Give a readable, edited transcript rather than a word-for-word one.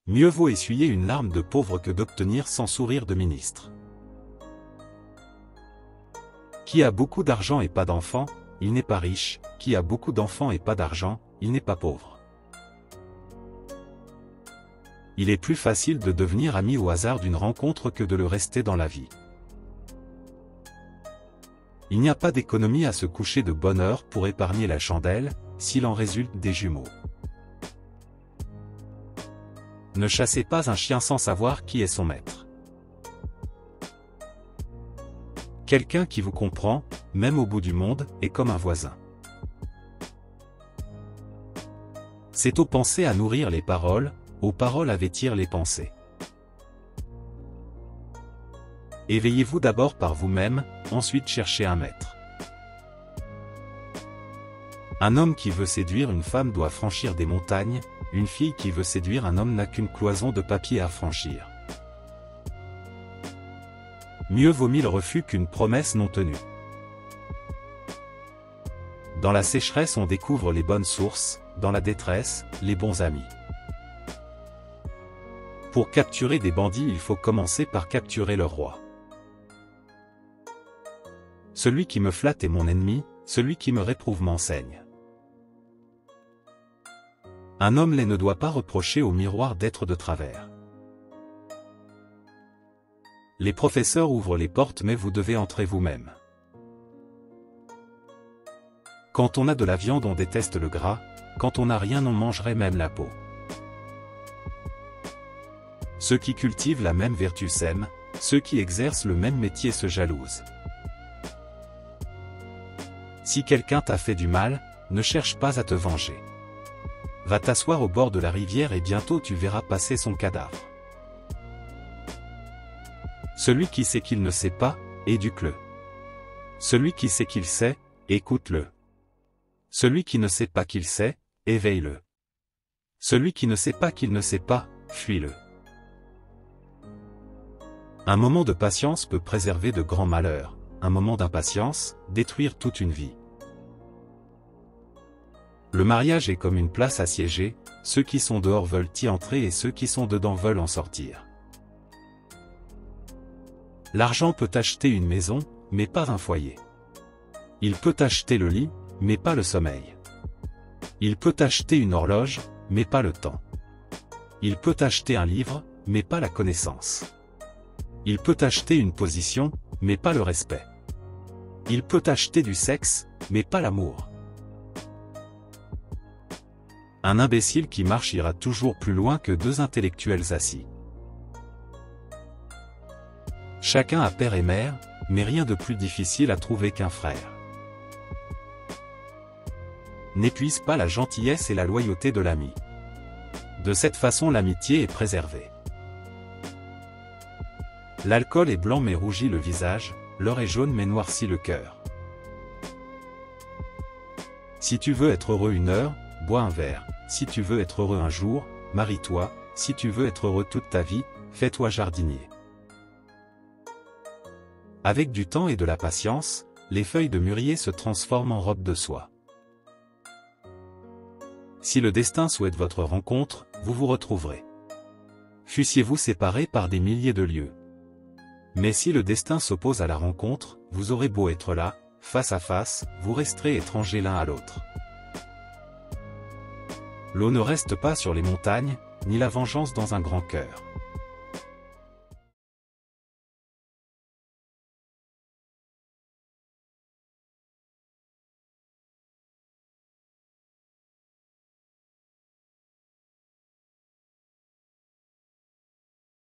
Mieux vaut essuyer une larme de pauvre que d'obtenir 100 sourires de ministre. Qui a beaucoup d'argent et pas d'enfants, il n'est pas riche, qui a beaucoup d'enfants et pas d'argent, il n'est pas pauvre. Il est plus facile de devenir ami au hasard d'une rencontre que de le rester dans la vie. Il n'y a pas d'économie à se coucher de bonne heure pour épargner la chandelle, s'il en résulte des jumeaux. Ne chassez pas un chien sans savoir qui est son maître. Quelqu'un qui vous comprend, même au bout du monde, est comme un voisin. C'est aux pensées à nourrir les paroles, aux paroles à vêtir les pensées. Éveillez-vous d'abord par vous-même, ensuite cherchez un maître. Un homme qui veut séduire une femme doit franchir des montagnes, une fille qui veut séduire un homme n'a qu'une cloison de papier à franchir. Mieux vaut 1000 refus qu'une promesse non tenue. Dans la sécheresse on découvre les bonnes sources, dans la détresse, les bons amis. Pour capturer des bandits il faut commencer par capturer leur roi. Celui qui me flatte est mon ennemi, celui qui me réprouve m'enseigne. Un homme laid ne doit pas reprocher au miroir d'être de travers. Les professeurs ouvrent les portes mais vous devez entrer vous-même. Quand on a de la viande on déteste le gras, quand on n'a rien on mangerait même la peau. Ceux qui cultivent la même vertu s'aiment, ceux qui exercent le même métier se jalousent. Si quelqu'un t'a fait du mal, ne cherche pas à te venger. Va t'asseoir au bord de la rivière et bientôt tu verras passer son cadavre. Celui qui sait qu'il ne sait pas, éduque-le. Celui qui sait qu'il sait, écoute-le. Celui qui ne sait pas qu'il sait, éveille-le. Celui qui ne sait pas qu'il ne sait pas, fuis-le. Un moment de patience peut préserver de grands malheurs, un moment d'impatience, détruire toute une vie. Le mariage est comme une place assiégée, ceux qui sont dehors veulent y entrer et ceux qui sont dedans veulent en sortir. L'argent peut acheter une maison, mais pas un foyer. Il peut acheter le lit, mais pas le sommeil. Il peut acheter une horloge, mais pas le temps. Il peut acheter un livre, mais pas la connaissance. Il peut acheter une position, mais pas le respect. Il peut acheter du sexe, mais pas l'amour. Un imbécile qui marche ira toujours plus loin que deux intellectuels assis. Chacun a père et mère, mais rien de plus difficile à trouver qu'un frère. N'épuise pas la gentillesse et la loyauté de l'ami. De cette façon l'amitié est préservée. L'alcool est blanc mais rougit le visage, l'or est jaune mais noircit le cœur. Si tu veux être heureux une heure, bois un verre, si tu veux être heureux un jour, marie-toi, si tu veux être heureux toute ta vie, fais-toi jardinier. Avec du temps et de la patience, les feuilles de mûrier se transforment en robes de soie. Si le destin souhaite votre rencontre, vous vous retrouverez. Fussiez-vous séparés par des milliers de lieues. Mais si le destin s'oppose à la rencontre, vous aurez beau être là, face à face, vous resterez étrangers l'un à l'autre. L'eau ne reste pas sur les montagnes, ni la vengeance dans un grand cœur.